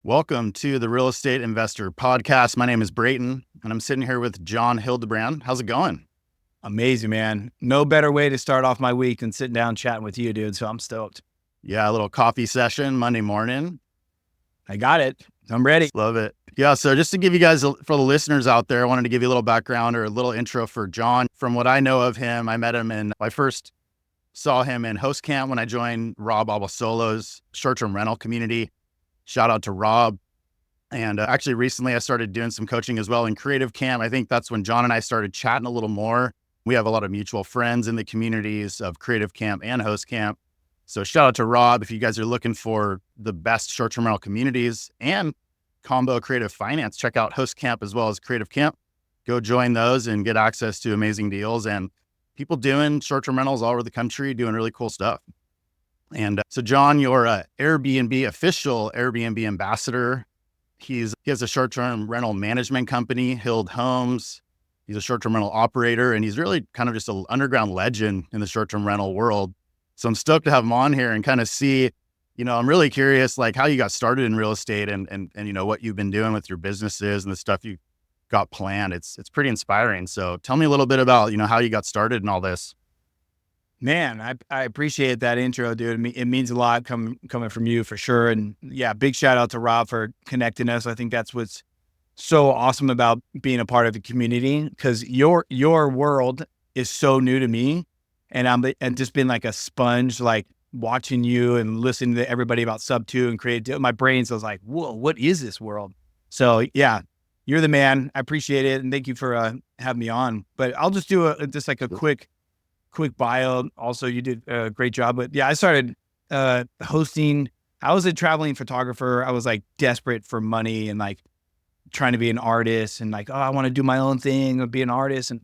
Welcome to the Real Estate Investor Podcast. My name is Brayton, and I'm sitting here with John Hildebrand. How's it going? Amazing, man. No better way to start off my week than sitting down chatting with you, dude. So I'm stoked. Yeah, a little coffee session Monday morning. I got it. I'm ready. Love it. Yeah, so just to give you guys, for the listeners out there, I wanted to give you a little background or a little intro for John. From what I know of him, I met him I first saw him in host camp when I joined Rob Abasolo's short-term rental community. Shout out to Rob. And actually recently I started doing some coaching as well in creative camp. I think that's when John and I started chatting a little more. We have a lot of mutual friends in the communities of creative camp and host camp. So shout out to Rob. If you guys are looking for the best short-term rental communities and combo creative finance, check out host camp as well as creative camp. Go join those and get access to amazing deals and people doing short-term rentals all over the country doing really cool stuff. And so John, you're a official Airbnb ambassador. He has a short-term rental management company, Hild Homes. He's a short-term rental operator, and he's really kind of just an underground legend in the short-term rental world. So I'm stoked to have him on here and kind of see, I'm really curious, like how you got started in real estate and what you've been doing with your businesses and the stuff you got planned. It's pretty inspiring. So tell me a little bit about, how you got started in all this. Man, I appreciate that intro, dude. It means a lot coming from you for sure. And yeah, big shout out to Rob for connecting us. I think that's what's so awesome about being a part of the community, because your world is so new to me, and I'm just been like a sponge, like watching you and listening to everybody about sub 2 and create. My brain's was like, whoa, what is this world? So yeah, you're the man. I appreciate it, and thank you for having me on. But I'll just do a quick bio. Also, you did a great job. But yeah, I started hosting. I was a traveling photographer. I was like desperate for money and like trying to be an artist and like, I want to do my own thing or be an artist, and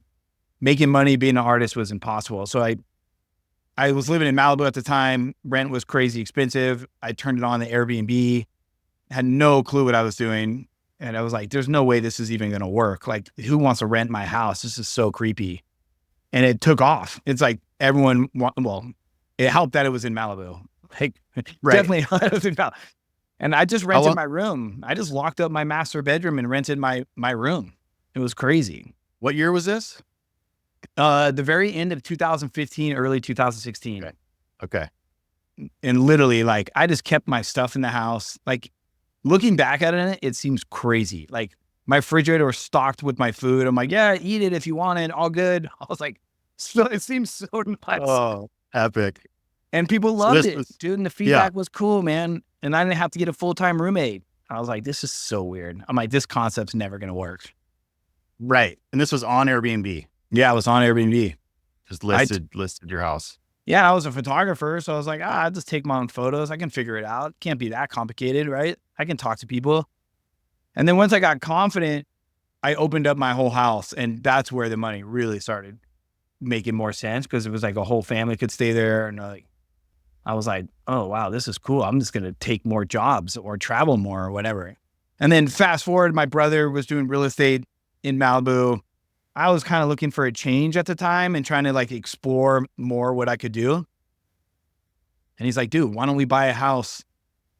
making money being an artist was impossible. So I was living in Malibu at the time. Rent was crazy expensive. I turned it on the Airbnb, had no clue what I was doing. And I was like, there's no way this is even going to work. Like, who wants to rent my house? This is so creepy. And it took off. It's like everyone, it helped that it was in Malibu. Like, Right. Definitely it was in Malibu. And I just rented my room. I just locked up my master bedroom and rented my room. It was crazy. What year was this? The very end of 2015, early 2016. Okay. And literally, like, I just kept my stuff in the house. Like, looking back at it, it seems crazy. Like, my refrigerator was stocked with my food. I'm like, yeah, eat it if you want it. All good. I was like, so it seems so nuts. Oh, epic. And people loved it, dude. And the feedback was cool, man. And I didn't have to get a full-time roommate. I was like, this is so weird. I'm like, this concept's never going to work. Right. And this was on Airbnb. Yeah, I was on Airbnb. Just listed your house. Yeah, I was a photographer. So I was like, I'll just take my own photos. I can figure it out. Can't be that complicated, right? I can talk to people. And then once I got confident, I opened up my whole house, and that's where the money really started making more sense, because it was like a whole family could stay there. And I was like, oh, wow, this is cool. I'm just going to take more jobs or travel more or whatever. And then fast forward, my brother was doing real estate in Malibu. I was kind of looking for a change at the time and trying to like explore more what I could do. And he's like, dude, why don't we buy a house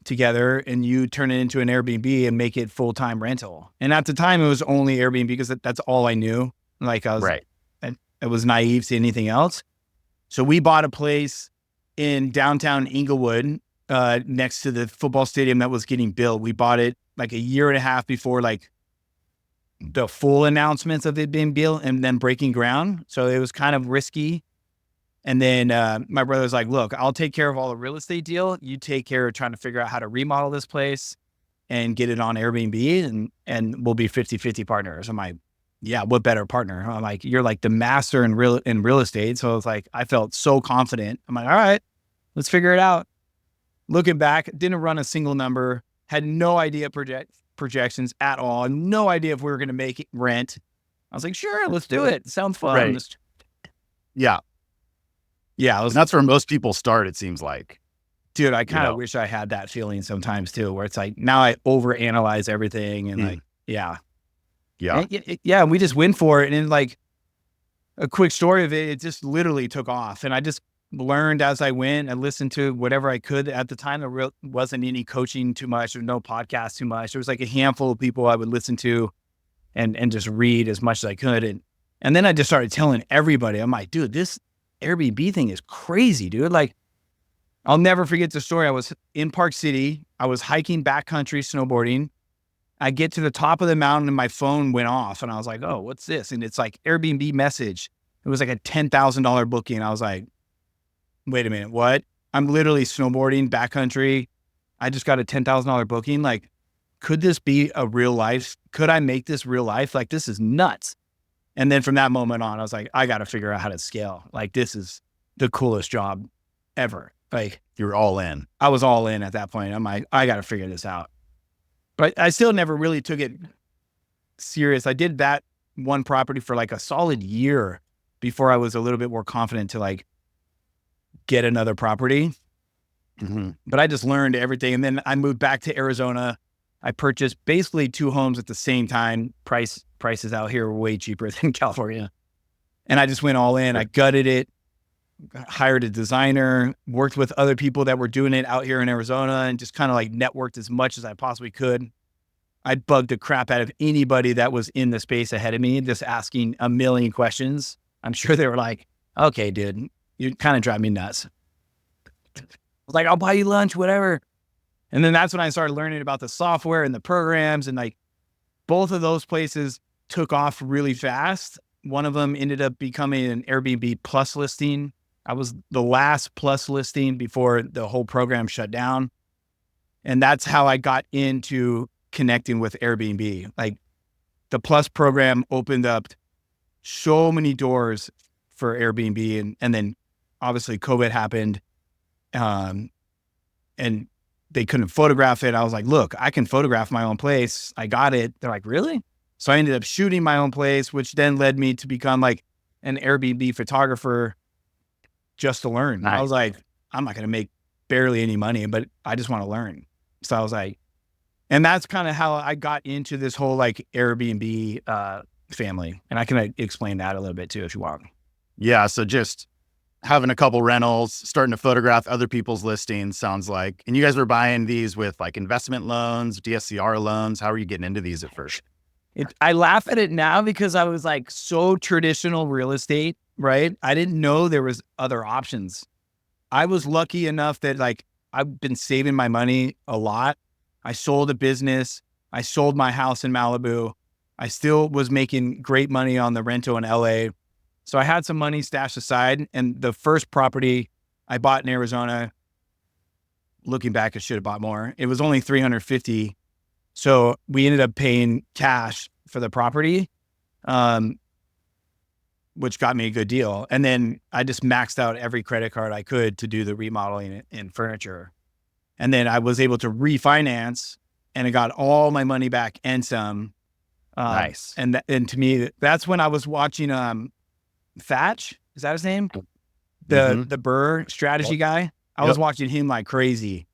together and you turn it into an Airbnb and make it full-time rental? And at the time it was only Airbnb because that's all I knew. Like, I was naive to anything else. So we bought a place in downtown Inglewood, next to the football stadium that was getting built. We bought it like a year and a half before like the full announcements of it being built and then breaking ground. So it was kind of risky. And then my brother was like, look, I'll take care of all the real estate deal. You take care of trying to figure out how to remodel this place and get it on Airbnb, and we'll be 50-50 partners. I'm like, yeah, what better partner? I'm like, you're like the master in real estate. So it's like, I felt so confident. I'm like, all right, let's figure it out. Looking back, didn't run a single number, had no idea projections at all, no idea if we were going to make it rent. I was like, sure, let's do it. Sounds fun. Right. Yeah. Yeah. And that's where most people start, it seems like. Dude, I kind of wish I had that feeling sometimes too, where it's like, now I overanalyze everything and like, yeah. Yeah. And we just went for it. And then like a quick story of it, it just literally took off. And I just learned as I went. I listened to whatever I could. At the time, there wasn't any coaching too much, or no podcast too much. There was like a handful of people I would listen to and just read as much as I could. And then I just started telling everybody, I'm like, dude, this Airbnb thing is crazy, dude. Like, I'll never forget the story. I was in Park City. I was hiking backcountry snowboarding. I get to the top of the mountain and my phone went off and I was like, oh, what's this? And it's like Airbnb message. It was like a $10,000 booking. I was like, wait a minute, what? I'm literally snowboarding backcountry. I just got a $10,000 booking. Like, could this be a real life? Could I make this real life? Like, this is nuts. And then from that moment on, I was like, I got to figure out how to scale. Like, this is the coolest job ever. Like, You were all in. I was all in at that point. I'm like, I got to figure this out. But I still never really took it serious. I did that one property for like a solid year before I was a little bit more confident to like get another property. Mm-hmm. But I just learned everything. And then I moved back to Arizona. I purchased basically 2 homes at the same time. Prices out here were way cheaper than California. And I just went all in. I gutted it, hired a designer, worked with other people that were doing it out here in Arizona, and just kind of like networked as much as I possibly could. I bugged the crap out of anybody that was in the space ahead of me, just asking a million questions. I'm sure they were like, okay, dude, you kind of drive me nuts. I was like, I'll buy you lunch, whatever. And then that's when I started learning about the software and the programs, and like both of those places took off really fast. One of them ended up becoming an Airbnb Plus listing. I was the last Plus listing before the whole program shut down. And that's how I got into connecting with Airbnb. Like, the Plus program opened up so many doors for Airbnb. And then obviously COVID happened, and they couldn't photograph it. I was like, look, I can photograph my own place. I got it. They're like, really? So I ended up shooting my own place, which then led me to become like an Airbnb photographer just to learn. Nice. I was like, I'm not going to make barely any money, but I just want to learn. So I was like, and that's kind of how I got into this whole like Airbnb family. And I can explain that a little bit too, if you want. Yeah. So just having a couple rentals, starting to photograph other people's listings, sounds like. And you guys were buying these with like investment loans, DSCR loans. How are you getting into these at first? I laugh at it now because I was like so traditional real estate, right? I didn't know there was other options. I was lucky enough that like I've been saving my money a lot. I sold a business. I sold my house in Malibu. I still was making great money on the rental in LA. So I had some money stashed aside. And the first property I bought in Arizona, looking back, I should have bought more. It was only $350. So we ended up paying cash for the property, which got me a good deal. And then I just maxed out every credit card I could to do the remodeling and furniture. And then I was able to refinance, and I got all my money back and some. Nice. And to me, that's when I was watching Thatch. Is that his name? The Burr strategy guy. I was watching him like crazy.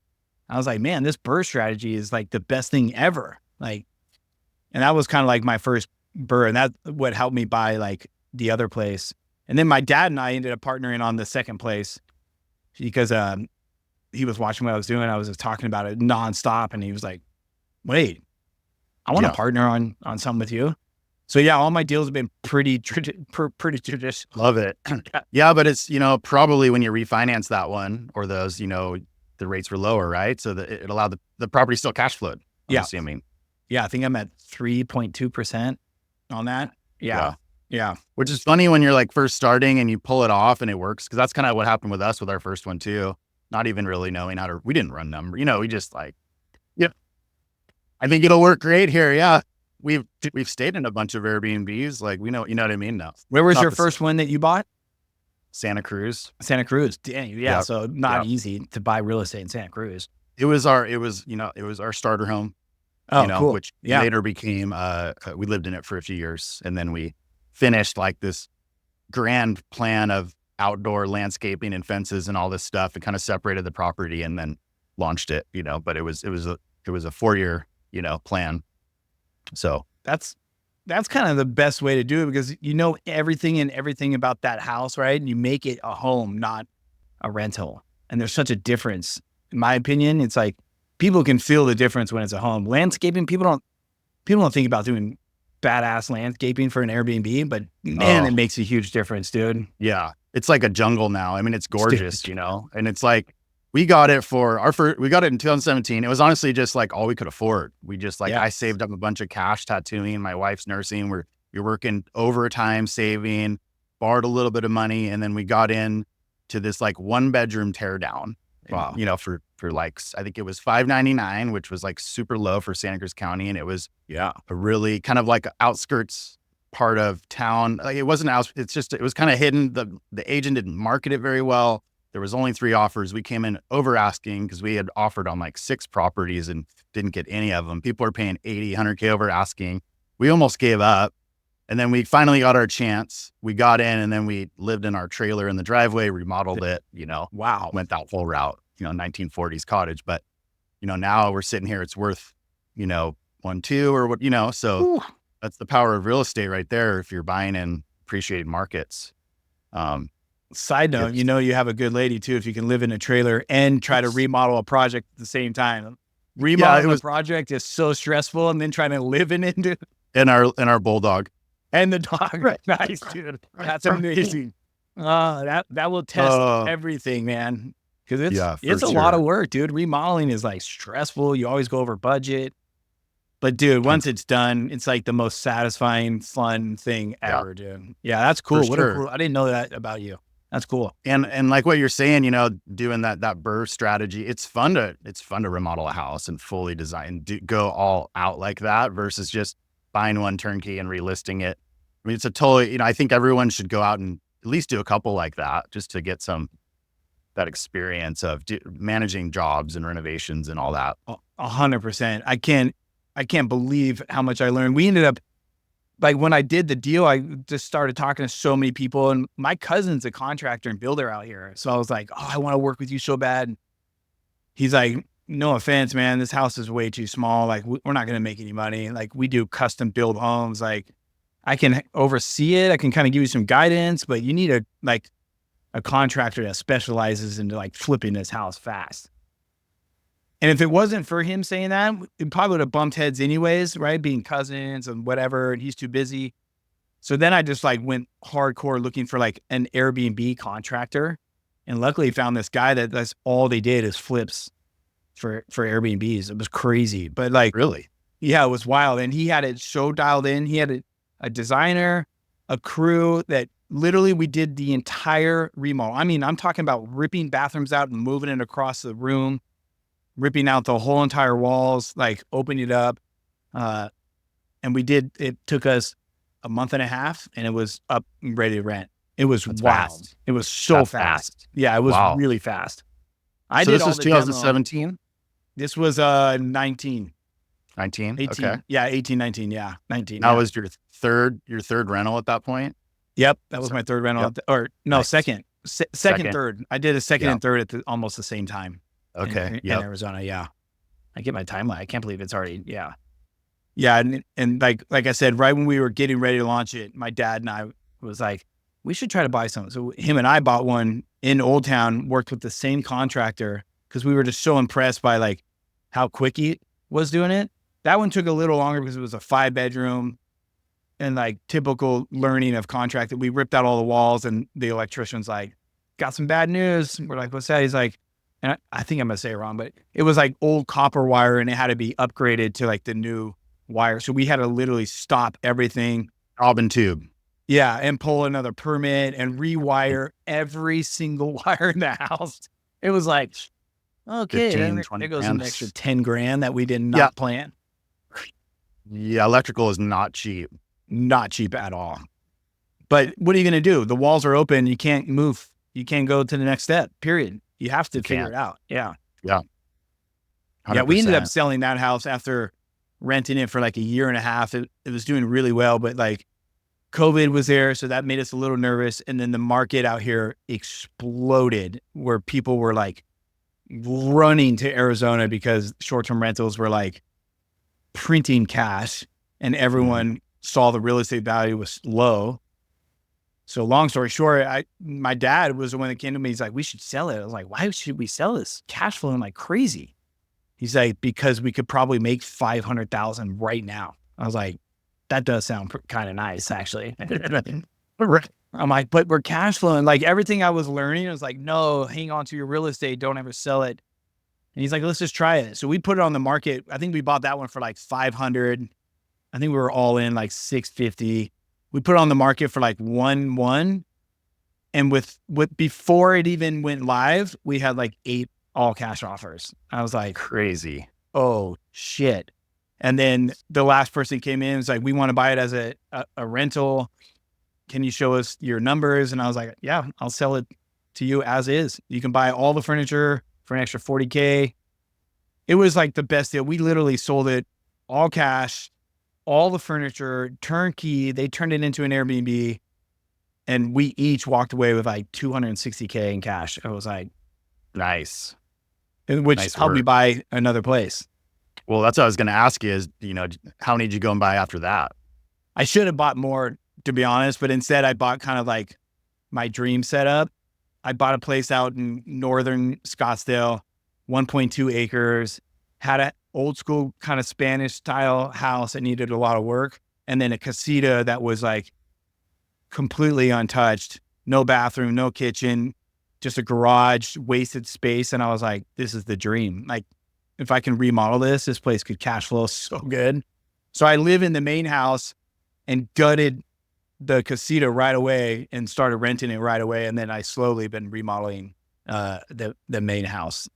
I was like, man, this Burr strategy is like the best thing ever. Like, and that was kind of like my first Burr, and that's what helped me buy like the other place. And then my dad and I ended up partnering on the second place because he was watching what I was doing. I was just talking about it nonstop, and he was like, wait, I want to partner on something with you. So yeah, all my deals have been pretty traditional. Love it. Yeah, but it's, probably when you refinance that one or those, the rates were lower, right? So that it allowed the property still cash flowed. I'm assuming. Yeah, I think I'm at 3.2% on that. Yeah. Which is funny when you're like first starting and you pull it off and it works, because that's kind of what happened with us with our first one too. Not even really knowing how to. We didn't run numbers. We just like, I think it'll work great here. Yeah. We've stayed in a bunch of Airbnbs. Like, we know, you know what I mean? No. Where was your first one that you bought? Santa Cruz. Santa Cruz. Dang. Yeah. So not easy to buy real estate in Santa Cruz. It was our starter home. Oh, cool. Which later became, we lived in it for a few years, and then we finished like this grand plan of outdoor landscaping and fences and all this stuff, and kind of separated the property and then launched it, but it was a 4-year, plan. So that's kind of the best way to do it, because everything about that house, right? And you make it a home, not a rental. And there's such a difference. In my opinion, it's like people can feel the difference when it's a home. Landscaping, people don't think about doing badass landscaping for an Airbnb, but man, it makes a huge difference, dude. Yeah. It's like a jungle now. I mean, it's gorgeous, you know, and it's like, we got it we got it in 2017. It was honestly just like all we could afford. We just like, I saved up a bunch of cash tattooing. My wife's nursing. You're working overtime, saving, borrowed a little bit of money. And then we got in to this like 1-bedroom tear down, Wow. you know, for like, I think it was $599, which was like super low for Santa Cruz County. And it was a really kind of like outskirts part of town. Like it wasn't it was kind of hidden. The agent didn't market it very well. There was only 3 offers. We came in over asking because we had offered on like 6 properties and didn't get any of them. People are paying 80, 100K over asking. We almost gave up. And then we finally got our chance. We got in and then we lived in our trailer in the driveway, remodeled it, you know, went that whole route, you know, 1940s cottage. But, you know, now we're sitting here, it's worth, you know, 1.2 or what, you know, so that's the power of real estate right there. If you're buying in appreciated markets. Side note, you know, you have a good lady too, if you can live in a trailer and try to remodel a project at the same time. Remodeling a project is so stressful, and then trying to live in it. And our bulldog. And the dog. Right. Nice, dude. That's amazing. That will test everything, man. Cause it's a lot of work, dude. Remodeling is like stressful. You always go over budget. But dude, once it's done, it's like the most satisfying, fun thing ever, dude. Yeah, that's cool. I didn't know that about you. That's cool. And like what you're saying, you know, doing that BRRRR strategy, it's fun to remodel a house and fully design, go all out like that versus just buying one turnkey and relisting it. I mean, it's a totally, you know, I think everyone should go out and at least do a couple like that just to get that experience of managing jobs and renovations and all that. 100%. I can't believe how much I learned. We ended up, like when I did the deal, I just started talking to so many people, and my cousin's a contractor and builder out here. So I was like, oh, I want to work with you so bad. He's like, no offense, man, this house is way too small. Like we're not going to make any money. Like we do custom build homes. Like I can oversee it. I can kind of give you some guidance, but you need a contractor that specializes in like flipping this house fast. And if it wasn't for him saying that, it probably would have bumped heads anyways, right? Being cousins and whatever, and he's too busy. So then I just like went hardcore looking for like an Airbnb contractor, and luckily found this guy that's all they did is flips for Airbnbs. It was crazy, but like really, yeah, it was wild. And he had it so dialed in. He had a designer, a crew that literally we did the entire remodel. I mean, I'm talking about ripping bathrooms out and moving it across the room, ripping out the whole entire walls, like opening it up. And it took us a month and a half, and it was up and ready to rent. It was wild. Fast. It was so fast. Yeah, it was really fast. This was 2017? This was 19. 19? 18. Okay. Yeah, 18, 19. Yeah, 19. That was your third rental at that point? Yep, that was my third rental. Nice. Second, third. I did a second and third at almost the same time. Okay. In Arizona. Yeah. I get my timeline. I can't believe it's already, yeah. Yeah. And like I said, right when we were getting ready to launch it, my dad and I was like, we should try to buy some. So him and I bought one in Old Town, worked with the same contractor because we were just so impressed by like how quick he was doing it. That one took a little longer because it was a 5-bedroom and like typical learning of contract that we ripped out all the walls, and the electrician's like, got some bad news. We're like, what's that? He's like, and I think I'm going to say it wrong, but it was like old copper wire and it had to be upgraded to like the new wire. So we had to literally stop everything. Alban tube. Yeah. And pull another permit and rewire every single wire in the house. It was like, okay, 15, 20 there goes an extra 10 grand that we did not plan. Yeah. Electrical is not cheap. Not cheap at all. But what are you going to do? The walls are open. You can't move. You can't go to the next step, period. You have to figure it out. Yeah. Yeah. 100%. Yeah. We ended up selling that house after renting it for like a year and a half. It was doing really well, but like COVID was there. So that made us a little nervous. And then the market out here exploded, where people were like running to Arizona because short-term rentals were like printing cash, and everyone saw the real estate value was low. So long story short, my dad was the one that came to me. He's like, we should sell it. I was like, why should we sell this? Cash flowing like crazy. He's like, because we could probably make 500,000 right now. I was like, that does sound kind of nice, actually. I'm like, but we're cash flowing. Like everything I was learning, I was like, no, hang on to your real estate. Don't ever sell it. And he's like, let's just try it. So we put it on the market. I think we bought that one for like 500. I think we were all in like 650. We put it on the market for like 1.1. And with before it even went live, we had like 8 all cash offers. I was like, Crazy. oh shit. And then the last person came in and was like, we want to buy it as a rental. Can you show us your numbers? And I was like, yeah, I'll sell it to you as is. You can buy all the furniture for an extra $40K. It was like the best deal. We literally sold it all cash, all the furniture, turnkey. They turned it into an Airbnb, and we each walked away with like $260K in cash. I was like, nice. Which Nice helped me work. buy another place. Well, that's what I was going to ask you is, how many did you go and buy after that? I should have bought more, to be honest, but instead I bought kind of like my dream setup. I bought a place out in northern Scottsdale, 1.2 acres, had an old school kind of Spanish style house that needed a lot of work. And then a casita that was like completely untouched, no bathroom, no kitchen, just a garage, wasted space. And I was like, this is the dream. Like, if I can remodel this place could cash flow so good. So I live in the main house and gutted the casita right away and started renting it right away. And then I slowly been remodeling the main house.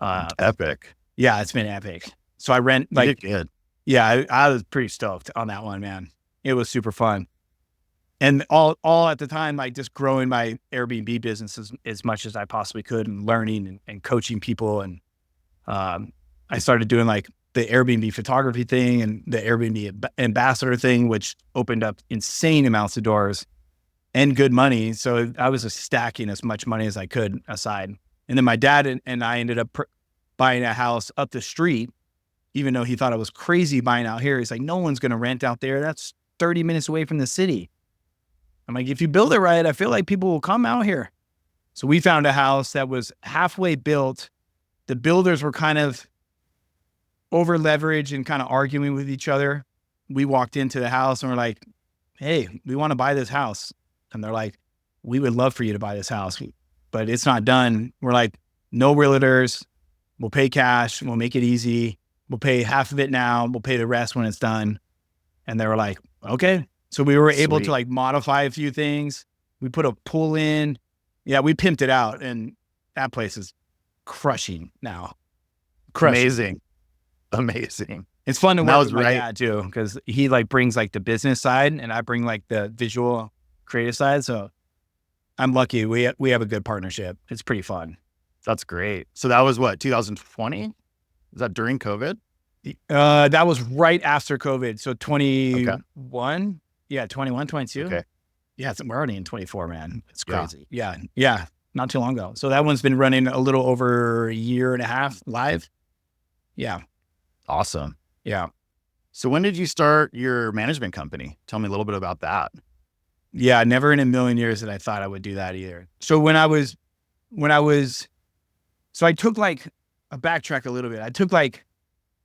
Epic. Yeah, it's been epic. So I rent You like, did good. yeah, I was pretty stoked on that one, man. It was super fun. And all at the time, like just growing my Airbnb business as much as I possibly could and learning and coaching people. And I started doing like the Airbnb photography thing and the Airbnb ambassador thing, which opened up insane amounts of doors and good money. So I was just stacking as much money as I could aside. And then my dad and I ended up buying a house up the street, even though he thought I was crazy buying out here. He's like, no one's going to rent out there. That's 30 minutes away from the city. I'm like, if you build it right, I feel like people will come out here. So we found a house that was halfway built. The builders were kind of over leveraged and kind of arguing with each other. We walked into the house and we're like, hey, we want to buy this house. And they're like, we would love for you to buy this house, but it's not done. We're like, no realtors. We'll pay cash. We'll make it easy. We'll pay half of it now. We'll pay the rest when it's done. And they were like, okay. So we were able to like modify a few things. We put a pool in. Yeah, we pimped it out, and that place is crushing now. Amazing. It's fun to work with my right. dad too, because he like brings like the business side and I bring like the visual creative side. So I'm lucky. We have a good partnership. It's pretty fun. That's great. So that was what, 2020? Is that during COVID? That was right after COVID. So 21. Yeah, 21, 22. Okay. Yeah, we're already in 24, man. It's Yeah. crazy. Yeah. Not too long ago. So that one's been running a little over a year and a half live. Yeah. Awesome. Yeah. So when did you start your management company? Tell me a little bit about that. Yeah. Never in a million years that I thought I would do that either. So so I took like a backtrack a little bit. I took like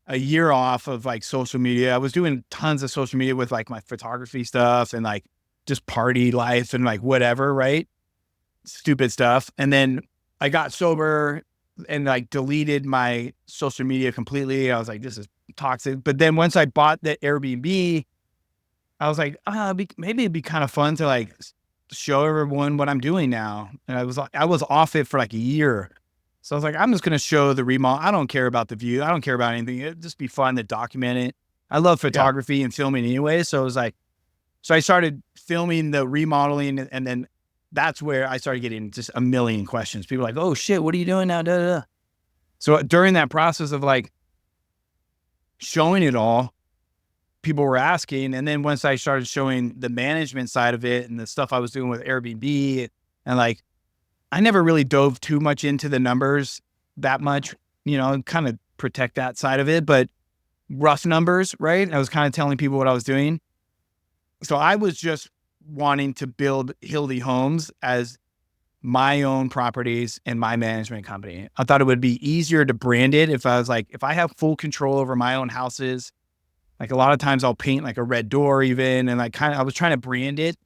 a year off of like social media. I was doing tons of social media with like my photography stuff and like just party life and like whatever, right? Stupid stuff. And then I got sober and like deleted my social media completely. I was like, this is toxic. But then once I bought the Airbnb, I was like, maybe it'd be kind of fun to like show everyone what I'm doing now. And I was off it for like a year. So I was like, I'm just going to show the remodel. I don't care about the view. I don't care about anything. It'd just be fun to document it. I love photography and filming anyway. So it was like, so I started filming the remodeling, and then that's where I started getting just a million questions. People were like, oh shit, what are you doing now? Da, da, da. So during that process of like showing it all, people were asking. And then once I started showing the management side of it and the stuff I was doing with Airbnb, and like, I never really dove too much into the numbers that much, kind of protect that side of it, but rough numbers, right? I was kind of telling people what I was doing. So I was just wanting to build Hildy Homes as my own properties and my management company. I thought it would be easier to brand it if I was like, if I have full control over my own houses, like a lot of times I'll paint like a red door even. And like I was trying to brand it.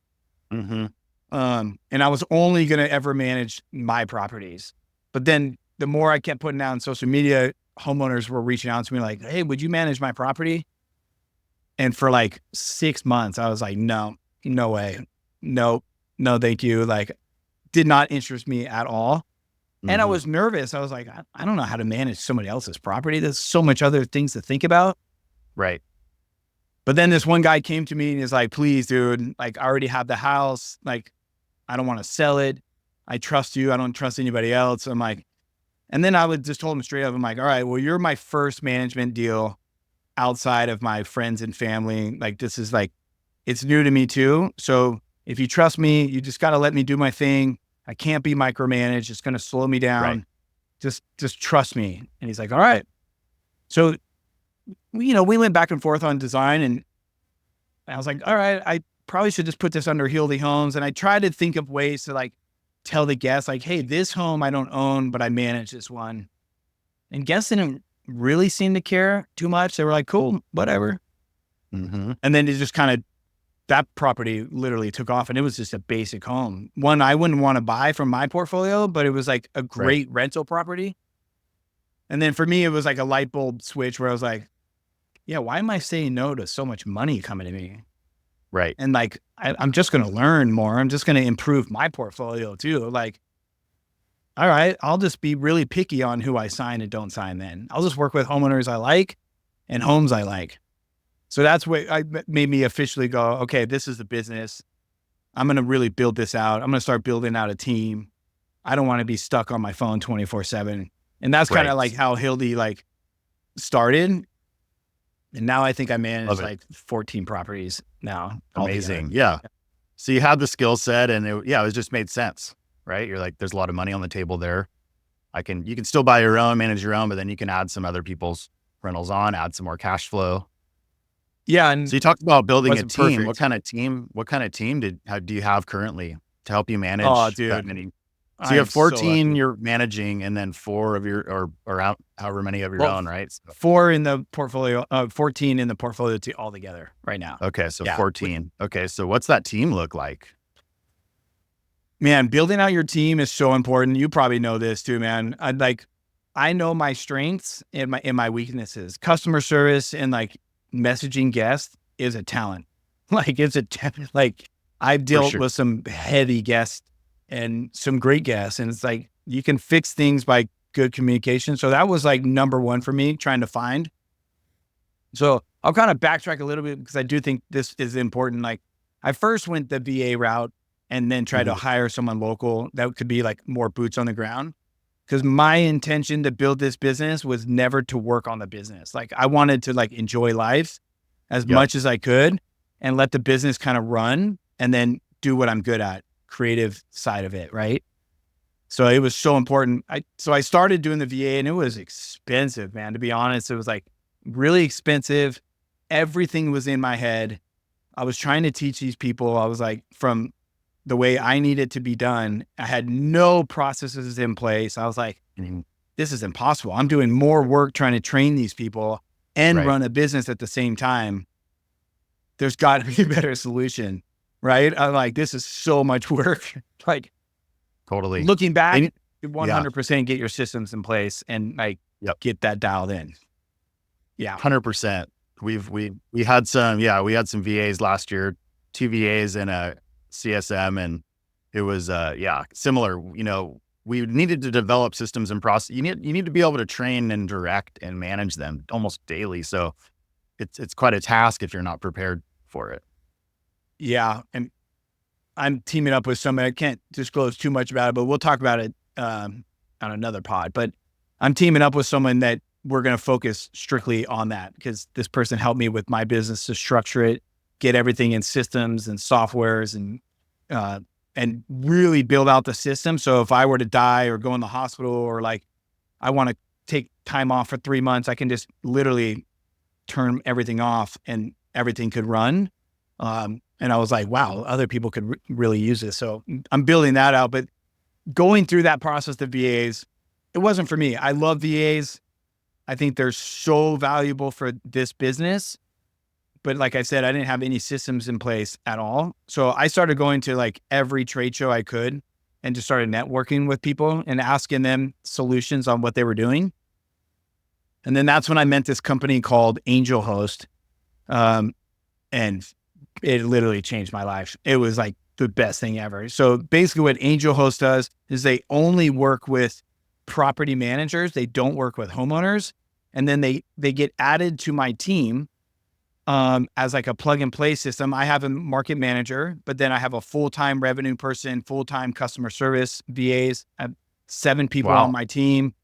Mm-hmm. And I was only going to ever manage my properties. But then the more I kept putting out on social media, homeowners were reaching out to me like, hey, would you manage my property? And for like 6 months, I was like, no way. No, thank you. Like, did not interest me at all. Mm-hmm. And I was nervous. I was like, I don't know how to manage somebody else's property. There's so much other things to think about. Right. But then this one guy came to me and he's like, please, dude, like I already have the house. Like, I don't want to sell it. I trust you. I don't trust anybody else. I'm like, and then I would just told him straight up, I'm like, all right, well, you're my first management deal outside of my friends and family. Like, this is like, it's new to me too. So if you trust me, you just got to let me do my thing. I can't be micromanaged. It's going to slow me down. Right. Just trust me. And he's like, all right. So, we went back and forth on design, and I was like, all right, I probably should just put this under Hildy Homes. And I tried to think of ways to like tell the guests like, hey, this home I don't own, but I manage this one. And guests didn't really seem to care too much. They were like, cool, whatever. Mm-hmm. And then it just kind of, that property literally took off, and it was just a basic home. One I wouldn't want to buy from my portfolio, but it was like a great rental property. And then for me, it was like a light bulb switch where I was like, yeah, why am I saying no to so much money coming to me? Right. And like, I'm just going to learn more. I'm just going to improve my portfolio too. Like, all right, I'll just be really picky on who I sign and don't sign then. I'll just work with homeowners I like and homes I like. So that's what made me officially go, okay, this is the business. I'm going to really build this out. I'm going to start building out a team. I don't want to be stuck on my phone 24/7. And that's kind of like how Hildy like started. And now I think I manage like 14 properties now. Amazing. Yeah. So you had the skill set, and it just made sense, right? You're like, there's a lot of money on the table there. You can still buy your own, manage your own, but then you can add some other people's rentals on, add some more cash flow. Yeah. And so you talked about building a team. Perfect. What kind of team do you have currently to help you manage that many? So you have 14 you're managing, and then 4 of your, or out however many of your own, right? So 4 in the portfolio, 14 in the portfolio all together right now. Okay. So 14. Okay. So what's that team look like? Man, building out your team is so important. You probably know this too, man. I know my strengths and my weaknesses. Customer service and like messaging guests is a talent. Like I've dealt with some heavy guests and some great guests, and it's like, you can fix things by good communication. So that was like number one for me, trying to find. So I'll kind of backtrack a little bit because I do think this is important. Like, I first went the VA route and then tried to hire someone local that could be like more boots on the ground. Because my intention to build this business was never to work on the business. Like, I wanted to like enjoy life as much as I could and let the business kind of run, and then do what I'm good at, creative side of it. Right. So it was so important. So I started doing the VA, and it was expensive, man. To be honest, it was like really expensive. Everything was in my head. I was trying to teach these people. I was like, from the way I need it to be done, I had no processes in place. I was like, this is impossible. I'm doing more work trying to train these people and run a business at the same time. There's got to be a better solution, right? I'm like, this is so much work. Like, totally. Looking back, 100% get your systems in place and like get that dialed in. Yeah. 100%. We had some VAs last year, 2 VAs and a CSM, and it was similar. We needed to develop systems and process. You need to be able to train and direct and manage them almost daily. So it's quite a task if you're not prepared for it. Yeah. And I'm teaming up with somebody. I can't disclose too much about it, but we'll talk about it on another pod. But I'm teaming up with someone that we're going to focus strictly on that, because this person helped me with my business to structure it, get everything in systems and softwares, and really build out the system. So if I were to die or go in the hospital, or like I want to take time off for 3 months, I can just literally turn everything off and everything could run. And And I was like, wow, other people could really use this. So I'm building that out. But going through that process of VAs, it wasn't for me. I love VAs. I think they're so valuable for this business. But like I said, I didn't have any systems in place at all. So I started going to like every trade show I could and just started networking with people and asking them solutions on what they were doing. And then that's when I met this company called Angel Host. And it literally changed my life. It was like the best thing ever. So basically what Angel Host does is they only work with property managers. They don't work with homeowners. And then they get added to my team as like a plug and play system. I have a market manager, but then I have a full-time revenue person, full-time customer service VAs. I have 7 people on my team,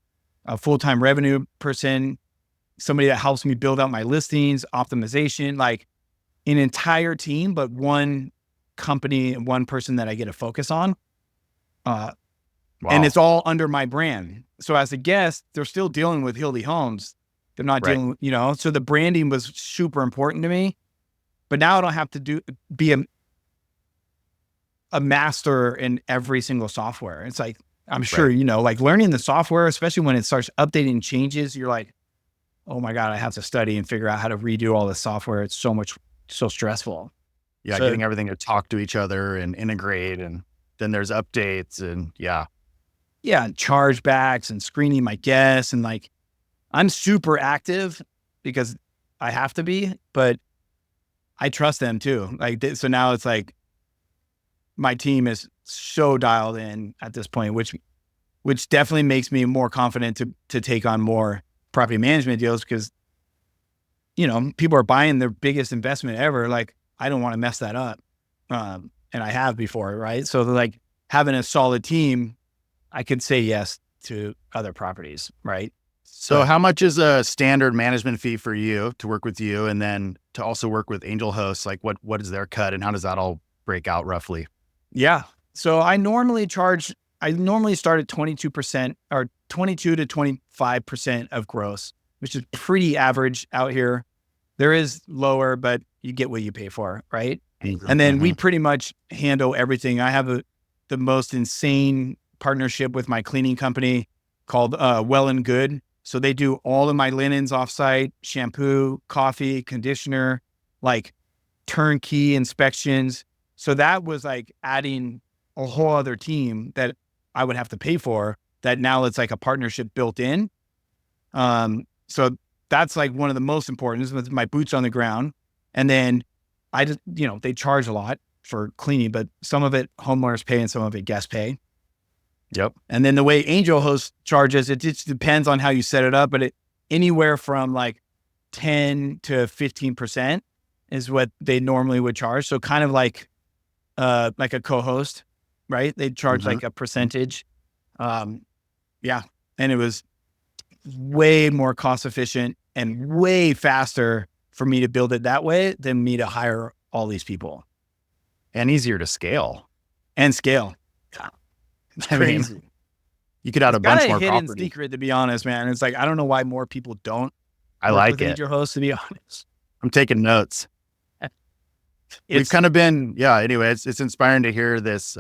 a full-time revenue person, somebody that helps me build out my listings, optimization, like an entire team, but one company and one person that I get to focus on. And it's all under my brand. So as a guest, they're still dealing with Hildy Homes. They're not dealing with, so the branding was super important to me, but now I don't have to be a master in every single software. It's like, I'm sure, like learning the software, especially when it starts updating changes, you're like, oh my God, I have to study and figure out how to redo all this software. It's so stressful. Yeah. Getting everything to talk to each other and integrate. And then there's updates and yeah, chargebacks and screening my guests. And like, I'm super active because I have to be, but I trust them too. Like, so now it's like my team is so dialed in at this point, which definitely makes me more confident to take on more property management deals because, people are buying their biggest investment ever. Like, I don't want to mess that up. And I have before, right? So like having a solid team, I could say yes to other properties, right? So how much is a standard management fee for you to work with you? And then to also work with Angel Hosts, like what is their cut and how does that all break out roughly? Yeah. So I normally start at 22% or 22 to 25% of gross, which is pretty average out here. There is lower, but you get what you pay for, right? And then we pretty much handle everything. I have the most insane partnership with my cleaning company called Well and Good. So they do all of my linens offsite, shampoo, coffee, conditioner, like turnkey inspections. So that was like adding a whole other team that I would have to pay for that now it's like a partnership built in. So that's like one of the most important is my boots on the ground. And then I just, they charge a lot for cleaning, but some of it homeowners pay and some of it guests pay. Yep. And then the way Angel Host charges, it just depends on how you set it up, but anywhere from like 10 to 15% is what they normally would charge. So kind of like a co-host, right? They charge like a percentage. And it was way more cost efficient and way faster for me to build it that way than me to hire all these people. And easier to scale. Yeah. It's crazy. You could add a bunch more hidden property. secret, to be honest, man. It's like, I don't know why more people don't. I like it. Angel Host, to be honest. I'm taking notes. We've kind of been, anyway, it's inspiring to hear this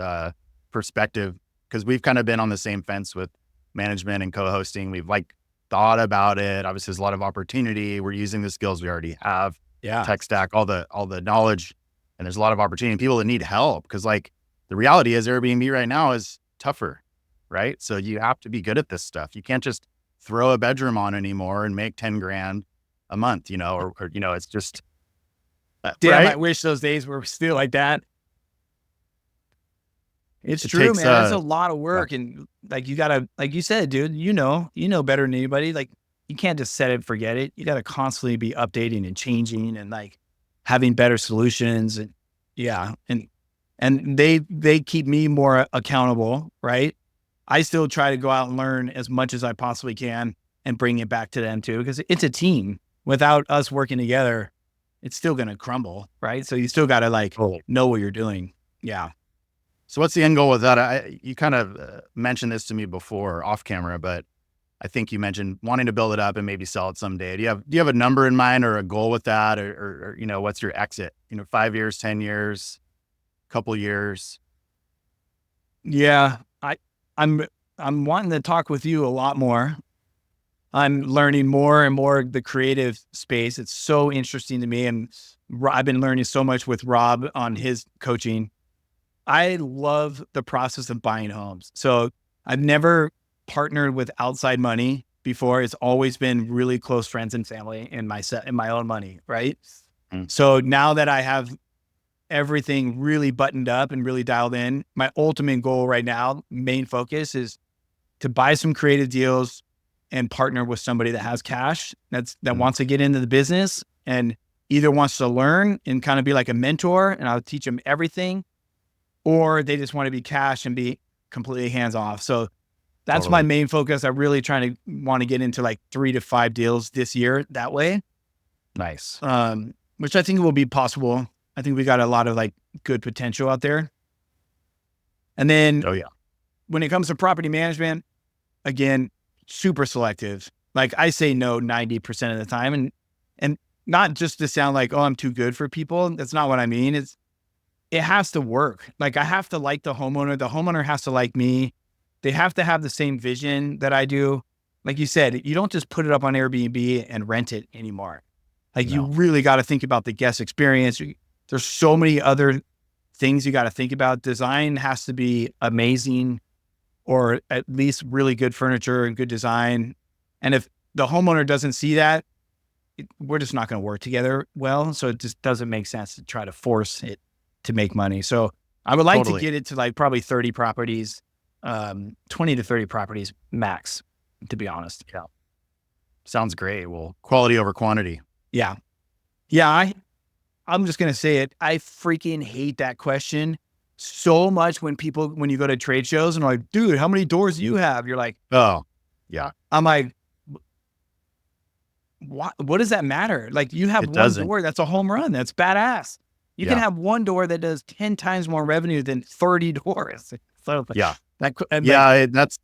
perspective because we've kind of been on the same fence with management and co-hosting. We've like thought about it. Obviously, there's a lot of opportunity. We're using the skills we already have. Yeah. Tech stack, all the knowledge, and there's a lot of opportunity. People that need help because like the reality is Airbnb right now is tougher, right? So you have to be good at this stuff. You can't just throw a bedroom on anymore and make 10 grand a month, or it's just. Damn, right? I wish those days were still like that. It's true, man. It's a lot of work. And like, you gotta, like you said, dude, you know better than anybody. Like you can't just set it, forget it. You got to constantly be updating and changing and like having better solutions. And and they keep me more accountable, right? I still try to go out and learn as much as I possibly can and bring it back to them too, because it's a team. Without us working together, it's still going to crumble, right? So you still got to like know what you're doing. Yeah. So what's the end goal with that? You kind of mentioned this to me before off camera, but I think you mentioned wanting to build it up and maybe sell it someday. Do you have a number in mind or a goal with that, or what's your exit? 5 years, 10 years, couple years. Yeah, I'm I'm wanting to talk with you a lot more. I'm learning more and more the creative space. It's so interesting to me, and I've been learning so much with Rob on his coaching. I love the process of buying homes. So I've never partnered with outside money before. It's always been really close friends and family in my own money, right? Mm. So now that I have everything really buttoned up and really dialed in, my ultimate goal right now, main focus, is to buy some creative deals and partner with somebody that has cash that wants to get into the business and either wants to learn and kind of be like a mentor and I'll teach them everything, or they just want to be cash and be completely hands off. So that's my main focus. I'm really trying to want to get into like 3 to 5 deals this year that way. Nice. Which I think will be possible. I think we got a lot of like good potential out there. And then when it comes to property management, again, super selective. Like I say no 90% of the time, and not just to sound like, oh, I'm too good for people. That's not what I mean. It has to work. Like I have to like the homeowner. The homeowner has to like me. They have to have the same vision that I do. Like you said, you don't just put it up on Airbnb and rent it anymore. Like you really got to think about the guest experience. There's so many other things you got to think about. Design has to be amazing, or at least really good furniture and good design. And if the homeowner doesn't see that, we're just not going to work together well. So it just doesn't make sense to try to force it to make money. So I would like to get it to like probably 30 properties, 20 to 30 properties max, to be honest. Yeah. Sounds great. Well, quality over quantity. Yeah. Yeah. I'm just going to say it. I freaking hate that question so much when you go to trade shows and are like, dude, how many doors do you have? You're like, oh, yeah. I'm like, what does that matter? Like you have one door, that's a home run. That's badass. You can have one door that does 10 times more revenue than 30 doors. So that's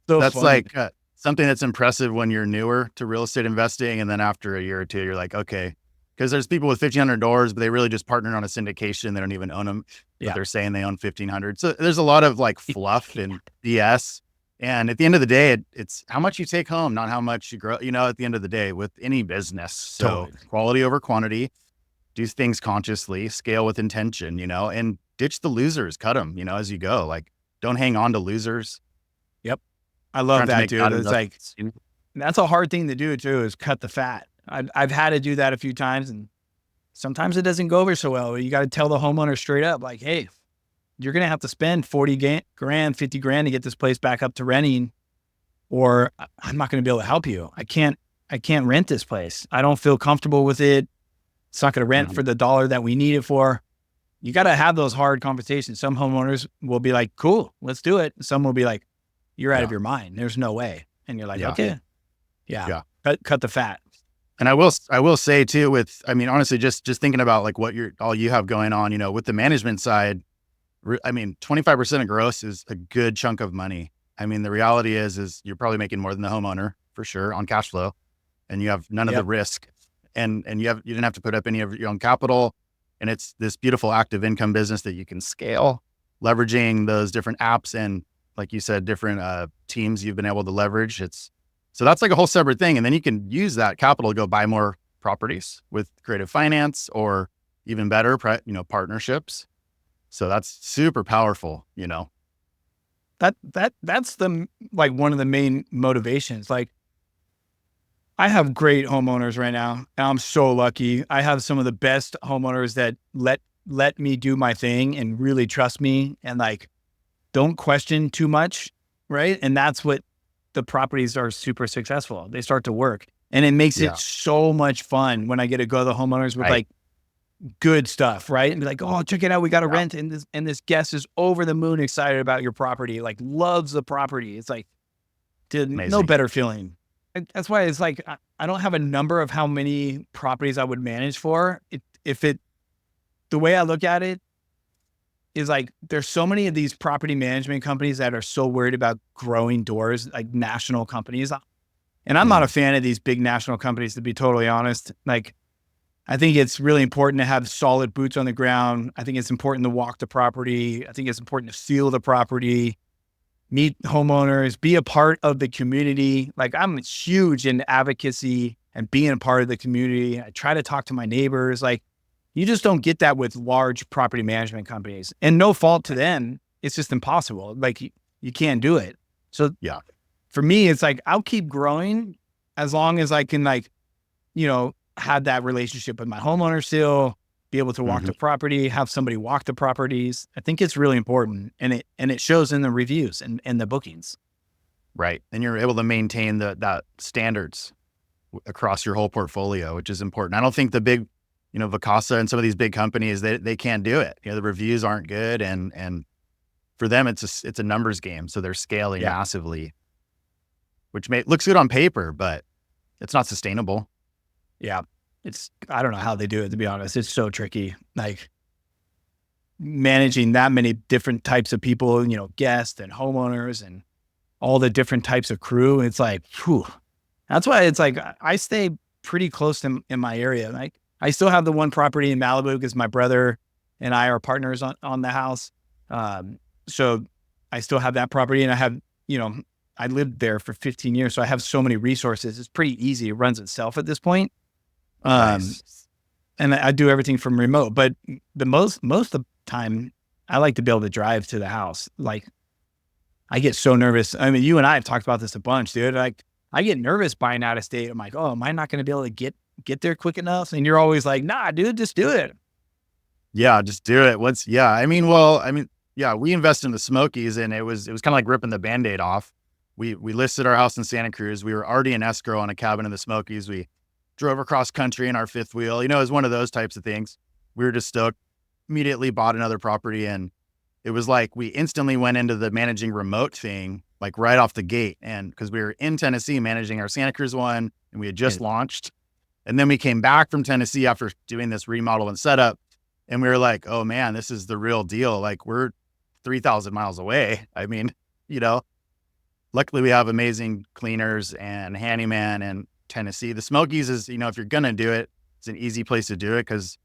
so like something that's impressive when you're newer to real estate investing. And then after a year or two, you're like, okay, because there's people with 1,500 doors, but they really just partnered on a syndication. They don't even own them. But they're saying they own 1,500. So there's a lot of like fluff and BS. And at the end of the day, it's how much you take home, not how much you grow, at the end of the day with any business. So quality over quantity, do things consciously, scale with intention, and ditch the losers, cut them, as you go. Like don't hang on to losers. Yep. I love that, dude. It's like, that's a hard thing to do too, is cut the fat. I've had to do that a few times, and sometimes it doesn't go over so well. You got to tell the homeowner straight up, like, hey, you're going to have to spend 40 grand, 50 grand to get this place back up to renting, or I'm not going to be able to help you. I can't rent this place. I don't feel comfortable with it. It's not going to rent for the dollar that we need it for. You got to have those hard conversations. Some homeowners will be like, cool, let's do it. Some will be like, you're out of your mind. There's no way. And you're like, okay. Yeah. Cut the fat. And I will say too, honestly, just thinking about like what all you have going on, with the management side, 25% of gross is a good chunk of money. The reality is you're probably making more than the homeowner for sure on cash flow, and you have none of the risk, and you didn't have to put up any of your own capital. And it's this beautiful active income business that you can scale, leveraging those different apps and, like you said, different teams you've been able to leverage. So that's like a whole separate thing. And then you can use that capital to go buy more properties with creative finance, or even better, partnerships. So that's super powerful, That's one of the main motivations. Like I have great homeowners right now, and I'm so lucky. I have some of the best homeowners that let me do my thing and really trust me and like don't question too much, right? And that's what the properties are super successful. They start to work, and it makes it so much fun when I get to go to the homeowners with like good stuff, right? And be like, oh, check it out. We got a rent, and this guest is over the moon excited about your property, like loves the property. It's like, dude, no better feeling. That's why it's like, I don't have a number of how many properties I would manage for. The way I look at it is like, there's so many of these property management companies that are so worried about growing doors, like national companies. And I'm not a fan of these big national companies, to be totally honest. Like, I think it's really important to have solid boots on the ground. I think it's important to walk the property. I think it's important to feel the property, meet homeowners, be a part of the community. Like, I'm huge in advocacy and being a part of the community. I try to talk to my neighbors. Like, you just don't get that with large property management companies, and no fault to them. It's just impossible. Like, you can't do it. So Yeah. for me, it's like, I'll keep growing as long as I can, like, have that relationship with my homeowner still, be able to walk the property, have somebody walk the properties. I think it's really important, and it shows in the reviews and the bookings. Right. And you're able to maintain that standards across your whole portfolio, which is important. I don't think the big, Vacasa and some of these big companies, they can't do it. The reviews aren't good. And for them, it's a numbers game. So they're scaling massively, which looks good on paper, but it's not sustainable. Yeah. I don't know how they do it, to be honest. It's so tricky. Like, managing that many different types of people, guests and homeowners and all the different types of crew. It's like, whew. That's why it's like, I stay pretty close in my area. Like, I still have the one property in Malibu because my brother and I are partners on the house. So I still have that property, and I have, I lived there for 15 years. So I have so many resources. It's pretty easy. It runs itself at this point. Nice. And I do everything from remote, but the most of the time I like to be able to drive to the house. Like, I get so nervous. I mean, you and I have talked about this a bunch, dude. Like, I get nervous buying out of state. I'm like, oh, am I not going to be able to get there quick enough? And you're always like, nah, dude, just do it. Yeah, just do it. We invested in the Smokies, and it was kind of like ripping the Band-Aid off. We listed our house in Santa Cruz. We were already in escrow on a cabin in the Smokies. We drove across country in our fifth wheel. It was one of those types of things. We were just stoked, immediately bought another property. And it was like, we instantly went into the managing remote thing, like right off the gate. And because we were in Tennessee managing our Santa Cruz one, and we had just launched. And then we came back from Tennessee after doing this remodel and setup. And we were like, oh man, this is the real deal. Like, we're 3,000 miles away. I mean, luckily we have amazing cleaners and handyman and Tennessee. The Smokies is, if you're going to do it, it's an easy place to do it because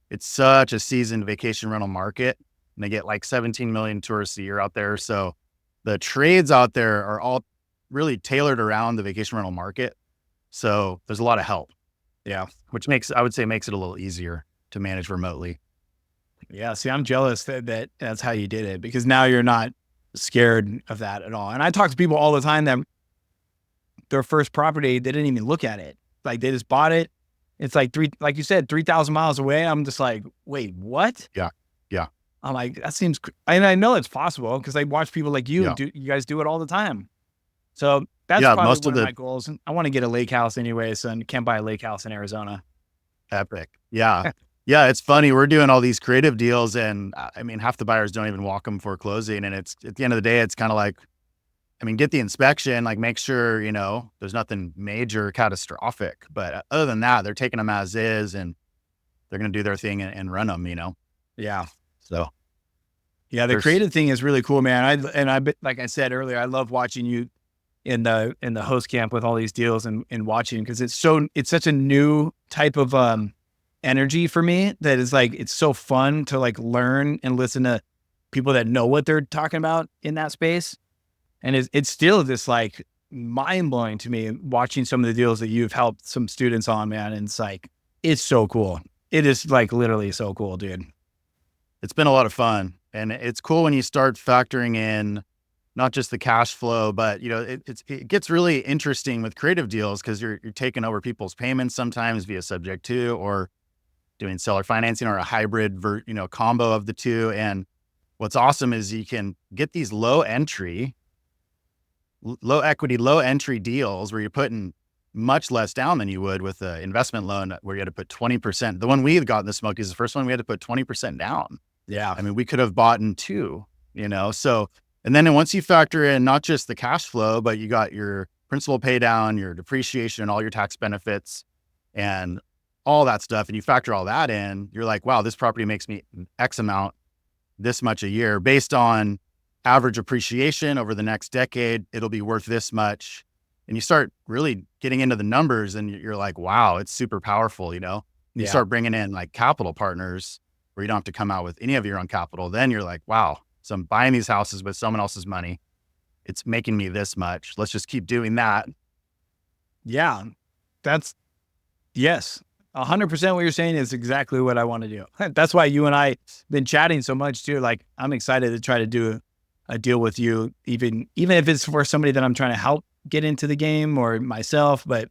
it's such a seasoned vacation rental market, and they get like 17 million tourists a year out there. So the trades out there are all really tailored around the vacation rental market. So there's a lot of help. Yeah. Which I would say makes it a little easier to manage remotely. Yeah. See, I'm jealous that that's how you did it, because now you're not scared of that at all. And I talk to people all the time that their first property, they didn't even look at it. Like, they just bought it. It's like like you said, 3,000 miles away. I'm just like, wait, what? Yeah. Yeah. I'm like, that seems, and I know it's possible because I watch people like you, Yeah. you guys do it all the time. So that's probably one of my goals. I want to get a lake house anyway, so I can't buy a lake house in Arizona. Epic. Yeah. Yeah. It's funny. We're doing all these creative deals, and half the buyers don't even walk them before closing. And it's, at the end of the day, it's kind of like, get the inspection, like make sure, there's nothing major catastrophic. But other than that, they're taking them as is, and they're going to do their thing and run them, Yeah. So. Yeah. The creative thing is really cool, man. Like I said earlier, I love watching you in the host camp with all these deals and watching, because it's such a new type of energy for me that is like, it's so fun to like learn and listen to people that know what they're talking about in that space. And it's still just like mind blowing to me watching some of the deals that you've helped some students on, man. And it's like, it's so cool. It is like literally so cool, dude. It's been a lot of fun, and it's cool when you start factoring in not just the cash flow, but it gets really interesting with creative deals, because you're taking over people's payments sometimes via subject to, or doing seller financing, or a hybrid combo of the two. And what's awesome is you can get these low equity, low entry deals where you're putting much less down than you would with an investment loan, where you had to put 20%. The one we got in the Smokies, the first one, we had to put 20% down. Yeah. We could have bought in two, so, and then once you factor in not just the cash flow, but you got your principal pay down, your depreciation, all your tax benefits and all that stuff, and you factor all that in, you're like, wow, this property makes me X amount, this much a year based on average appreciation over the next decade. It'll be worth this much And you start really getting into the numbers and you're like, wow, it's super powerful, you know? You start bringing in like capital partners where you don't have to come out with any of your own capital. Then you're like, wow, so I'm buying these houses with someone else's money. It's making me this much. Let's just keep doing that. Yeah, that's, yes, 100% what you're saying is exactly what I want to do. That's why you and I been chatting so much too. Like, I'm excited to try to do a deal with you, even if it's for somebody that I'm trying to help get into the game or myself. But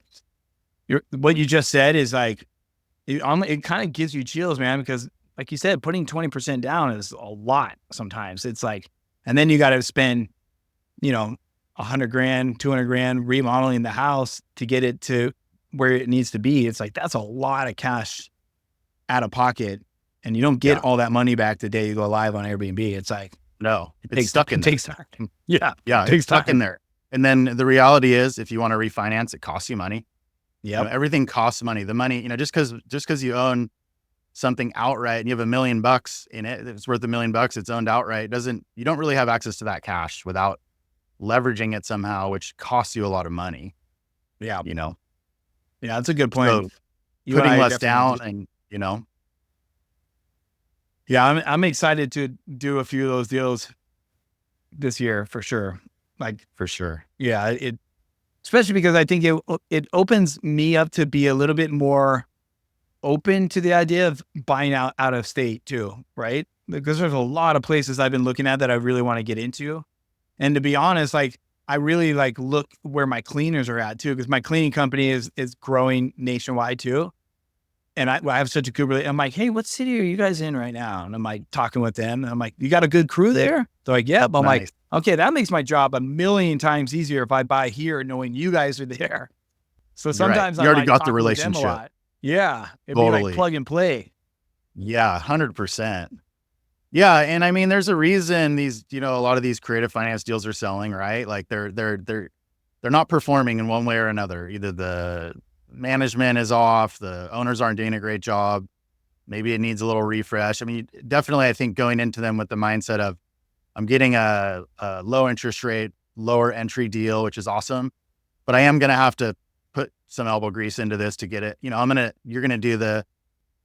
what you just said is like, it kind of gives you chills, man, because like you said, putting 20% down is a lot sometimes. It's like, and then you got to spend, you know, 100 grand, 200 grand remodeling the house to get it to where it needs to be. It's like, that's a lot of cash out of pocket, and you don't get all that money back the day you go live on Airbnb. It's like, no, it's stuck in there. It takes time. Yeah. Yeah. It's stuck in there. And then the reality is, if you want to refinance, it costs you money. Yeah. You know, everything costs money. The money, you know, just because you own something outright and you have $1 million in it, it's worth $1 million, it's owned outright. You don't really have access to that cash without leveraging it somehow, which costs you a lot of money. Yeah. You know? Yeah, that's a good point. So putting less down and, you know. Yeah, I'm excited to do a few of those deals this year for sure. Like, for sure. Yeah, especially because I think it opens me up to be a little bit more open to the idea of buying out of state too, right? Because there's a lot of places I've been looking at that I really want to get into. And to be honest, like, I really like look where my cleaners are at too, because my cleaning company is growing nationwide too. And I have such a good relationship. I'm like, hey, what city are you guys in right now? And I'm like talking with them. And I'm like, you got a good crew there? They're like, yeah. But I'm like, okay, that makes my job a million times easier if I buy here knowing you guys are there. So sometimes you already got the relationship. Yeah. It'd totally. be like plug and play. Yeah, 100%. Yeah. And I mean, there's a reason these, you know, a lot of these creative finance deals are selling, right? Like they're not performing in one way or another. Either the management is off, the owners aren't doing a great job. Maybe it needs a little refresh. I mean, definitely, I think going into them with the mindset of, I'm getting a low interest rate, lower entry deal, which is awesome, but I am going to have to put some elbow grease into this to get it. You know, you're going to do the,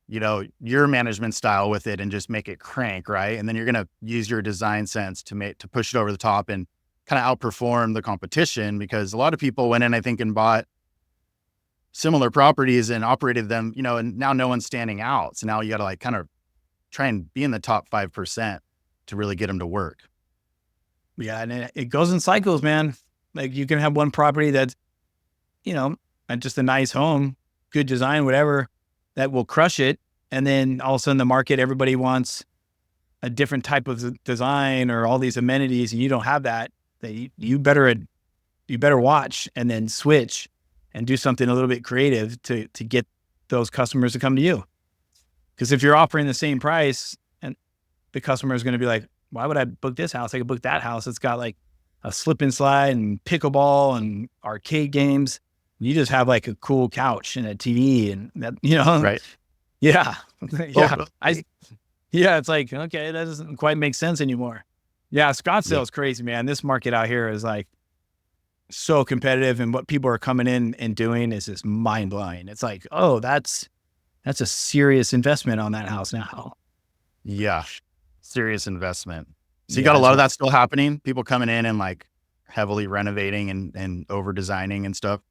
you know, your management style with it and just make it crank, right? And then you're going to use your design sense to push it over the top and kind of outperform the competition, because a lot of people went in, I think, and bought similar properties and operated them, you know, and now no one's standing out. So now you got to like kind of try and be in the top 5% to really get them to work. Yeah. And it goes in cycles, man. Like, you can have one property that's, you know, just a nice home, good design, whatever, that will crush it. And then all of a sudden the market, everybody wants a different type of design or all these amenities, and you don't have that. You better watch and then switch and do something a little bit creative to get those customers to come to you. Because if you're offering the same price, and the customer is going to be like, why would I book this house? I could book that house. It's got like a slip and slide and pickleball and arcade games. You just have like a cool couch and a TV and that, you know, right? Yeah. Yeah. It's like, okay, that doesn't quite make sense anymore. Yeah. Scottsdale is crazy, man. This market out here is like so competitive, and what people are coming in and doing is just mind blowing. It's like, oh, that's a serious investment on that house now. Yeah. Serious investment. So you got a lot of that still happening. People coming in and like heavily renovating and over designing and stuff.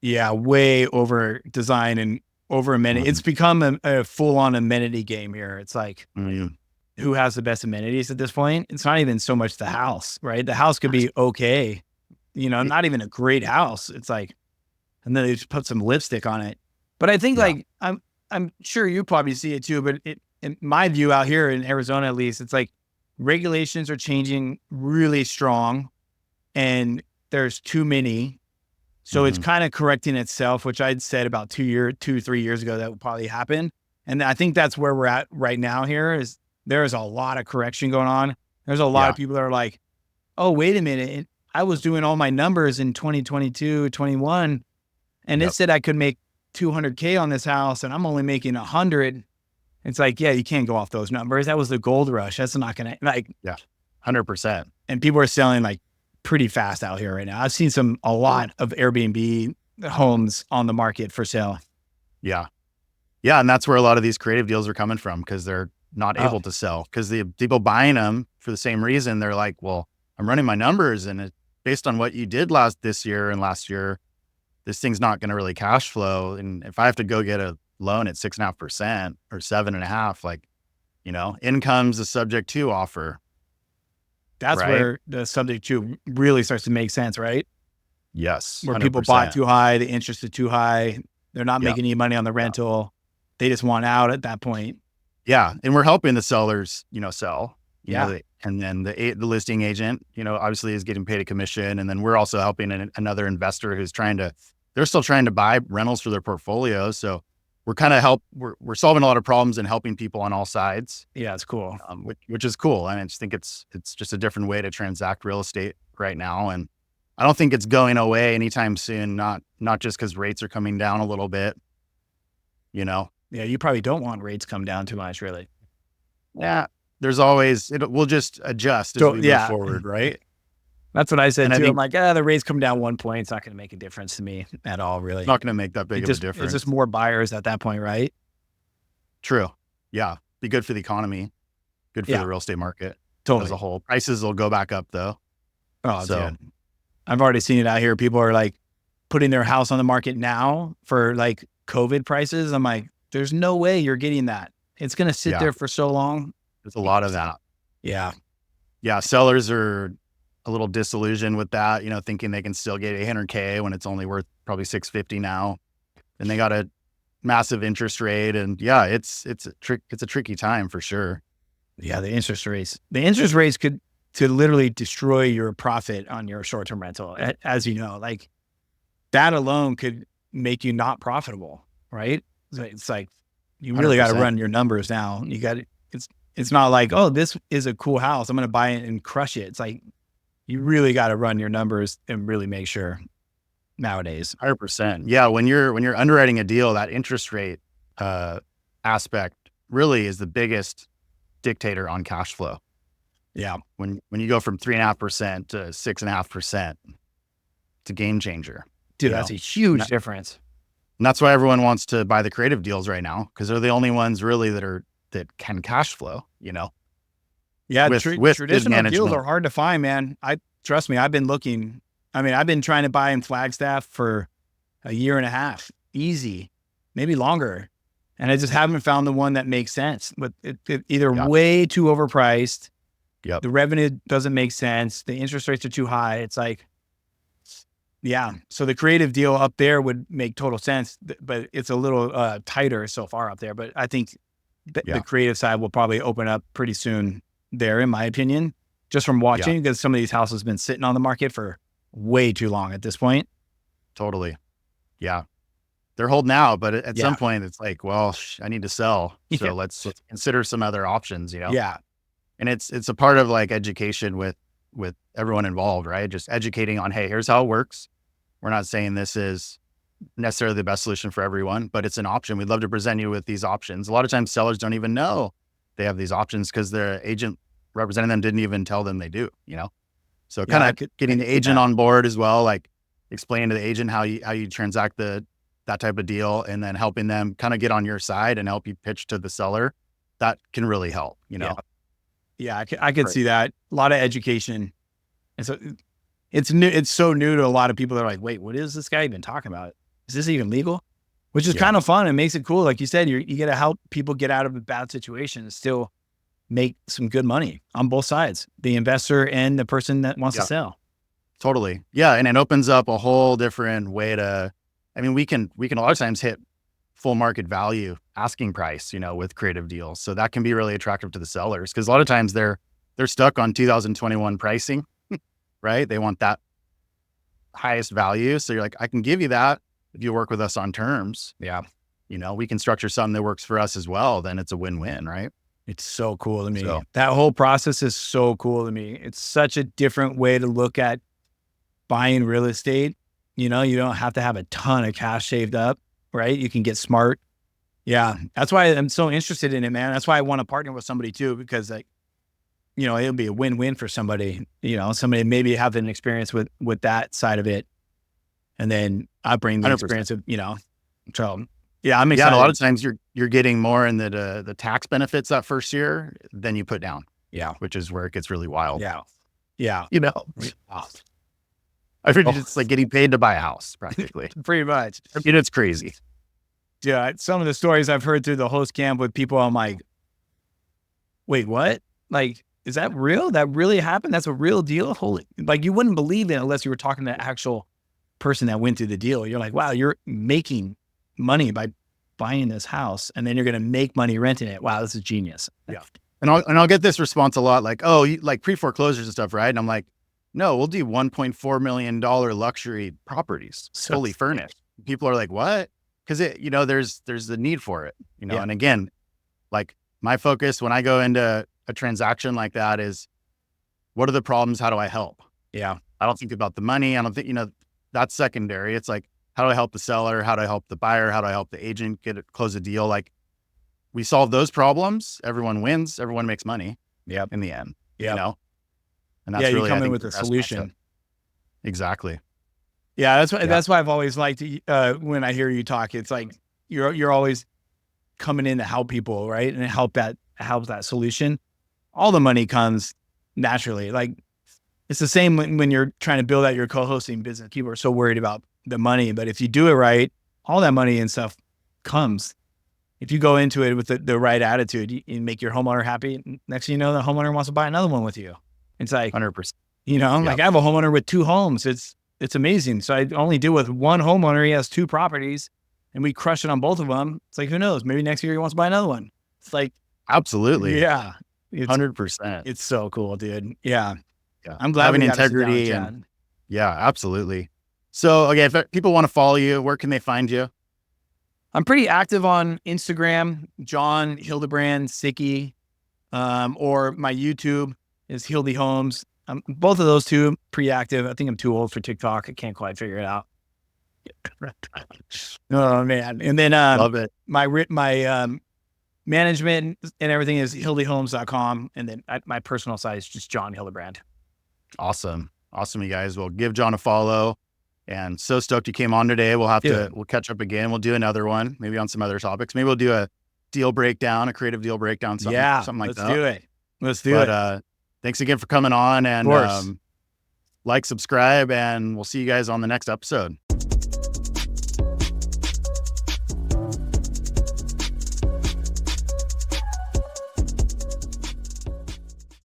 Yeah. Way over design and over amenity. Mm-hmm. It's become a full on amenity game here. It's like, who has the best amenities at this point? It's not even so much the house, right? The house could be okay, you know, not even a great house. It's like, and then they just put some lipstick on it. But I think like, I'm sure you probably see it too, but in my view out here in Arizona, at least, it's like regulations are changing really strong and there's too many. So it's kind of correcting itself, which I'd said about 2-3 years ago that would probably happen. And I think that's where we're at right now here. Is there's a lot of correction going on. There's a lot of people that are like, oh, wait a minute. I was doing all my numbers in 2022, 21, and it said I could make $200K on this house and I'm only making 100. It's like, yeah, you can't go off those numbers. That was the gold rush. That's not going to 100%. And people are selling like pretty fast out here right now. I've seen a lot of Airbnb homes on the market for sale. Yeah. Yeah. And that's where a lot of these creative deals are coming from, because they're not able to sell, because the people buying them for the same reason. They're like, well, I'm running my numbers, and based on what you did this year and last year, this thing's not going to really cash flow. And if I have to go get a loan at 6.5% or 7.5%, like, income's a subject to offer. That's right? where the subject to really starts to make sense, right? Yes. Where 100%. people bought too high, the interest is too high. They're not making any money on the rental. They just want out at that point. Yeah. And we're helping the sellers, sell. Yeah. And then the listing agent, obviously is getting paid a commission. And then we're also helping another investor who's they're still trying to buy rentals for their portfolio. So we're kind of we're solving a lot of problems and helping people on all sides. Yeah, it's cool. Which is cool. I just think it's just a different way to transact real estate right now. And I don't think it's going away anytime soon. Not just because rates are coming down a little bit, Yeah, you probably don't want rates come down too much, really. Yeah. There's always, we'll just adjust as we move forward, right? That's what I said And too. I'm like, the rates come down 1 point. It's not going to make a difference to me at all, really. It's not going to make that big of a difference. It's just more buyers at that point, right? True. Yeah. Be good for the economy. Good for the real estate market as a whole. Prices will go back up though. Oh, so dude. I've already seen it out here. People are like putting their house on the market now for like COVID prices. I'm like, there's no way you're getting that. It's going to sit there for so long. There's a lot of that. Yeah. Yeah. Sellers are a little disillusioned with that, thinking they can still get $800K when it's only worth probably $650 now. And they got a massive interest rate. And yeah, it's a tricky time for sure. Yeah. The interest rates could literally destroy your profit on your short-term rental. As you know, like that alone could make you not profitable, right? It's like, you really got to run your numbers now. It's not like, oh, this is a cool house, I'm going to buy it and crush it. It's like, you really got to run your numbers and really make sure nowadays. 100%. Yeah. When you're underwriting a deal, that interest rate aspect really is the biggest dictator on cash flow. Yeah. When you go from 3.5% to 6.5%, it's a game changer. Dude, that's a huge difference. And that's why everyone wants to buy the creative deals right now, because they're the only ones really that can cash flow, Yeah. With traditional deals are hard to find, man. Trust me, I've been looking. I mean, I've been trying to buy in Flagstaff for a year and a half, easy, maybe longer. And I just haven't found the one that makes sense, but it either way too overpriced. Yep. The revenue doesn't make sense. The interest rates are too high. It's like, yeah. So the creative deal up there would make total sense, but it's a little tighter so far up there. But I think the creative side will probably open up pretty soon there, in my opinion, just from watching, because some of these houses have been sitting on the market for way too long at this point. Totally. Yeah. They're holding out, but at some point it's like, well, I need to sell. So let's consider some other options, Yeah. And it's a part of like education with everyone involved, right? Just educating on, hey, here's how it works. We're not saying this is necessarily the best solution for everyone, but it's an option. We'd love to present you with these options. A lot of times sellers don't even know they have these options because their agent representing them didn't even tell them they do, So kind of getting the agent on board as well, like explaining to the agent how you transact that type of deal, and then helping them kind of get on your side and help you pitch to the seller. That can really help, Yeah, I could see that. A lot of education. And so it's new. It's so new to a lot of people that are like, wait, what is this guy even talking about? Is this even legal? Which is kind of fun and makes it cool. Like you said, you got to help people get out of a bad situation and still make some good money on both sides, the investor and the person that wants to sell. Totally. Yeah. And it opens up a whole different way we can a lot of times hit full market value asking price, with creative deals. So that can be really attractive to the sellers, because a lot of times they're stuck on 2021 pricing, right? They want that highest value. So you're like, I can give you that if you work with us on terms. Yeah. We can structure something that works for us as well. Then it's a win-win, right? It's so cool to me. That whole process is so cool to me. It's such a different way to look at buying real estate. You don't have to have a ton of cash saved up, right? You can get smart. Yeah. That's why I'm so interested in it, man. That's why I want to partner with somebody too, because like it'll be a win-win for somebody, somebody maybe have an experience with that side of it. And then I bring the 100%. experience of, so yeah, I'm excited. Yeah, and a lot of times you're getting more in the tax benefits that first year than you put down. Yeah. Which is where it gets really wild. Yeah. Yeah. I think it's like getting paid to buy a house practically. Pretty much. It's crazy. Yeah. Some of the stories I've heard through the host camp with people, I'm like, wait, what? Like, is that real? That really happened? That's a real deal? Holy, like you wouldn't believe it unless you were talking to the actual person that went through the deal. You're like, wow, you're making money by buying this house, and then you're going to make money renting it. Wow, this is genius. Yeah. And I'll get this response a lot, like, oh, you like pre-foreclosures and stuff, right? And I'm like, no, we'll do $1.4 million luxury properties, fully furnished. People are like, what? Because there's the need for it, And again, like my focus when I go into a transaction like that is, what are the problems? How do I help? Yeah. I don't think about the money. I don't think, that's secondary. It's like, how do I help the seller? How do I help the buyer? How do I help the agent close a deal? Like we solve those problems. Everyone wins. Everyone makes money. Yeah. In the end, Yeah. And that's really, you come in with a solution. Concept. Exactly. Yeah. That's why I've always liked when I hear you talk, it's like, you're always coming in to help people, right? And help that solution. All the money comes naturally. Like it's the same when you're trying to build out your co-hosting business. People are so worried about the money, but if you do it right, all that money and stuff comes. If you go into it with the right attitude, you make your homeowner happy. Next thing you know, the homeowner wants to buy another one with you. It's like 100%. Like I have a homeowner with 2 homes. It's amazing. So I only deal with one homeowner. He has 2 properties, and we crush it on both of them. It's like, who knows? Maybe next year he wants to buy another one. It's like, absolutely, yeah, 100%. It's so cool, dude. Yeah. Yeah. I'm glad having we got to sit down integrity and chat. and yeah, absolutely. So, okay, if people want to follow you, where can they find you? I'm pretty active on Instagram, John Hildebrand Sicky, or my YouTube is Hildy Homes. Both of those two pretty active. I think I'm too old for TikTok. I can't quite figure it out. Oh man! And then love it. My management and everything is hildyhomes.com, and then my personal site is just John Hildebrand. Awesome, you guys. Well, give John a follow. And so stoked you came on today. We'll catch up again. We'll do another one, maybe on some other topics. Maybe we'll do a deal breakdown, a creative deal breakdown, something like that. Let's do it. Thanks again for coming on, and like, subscribe, and we'll see you guys on the next episode.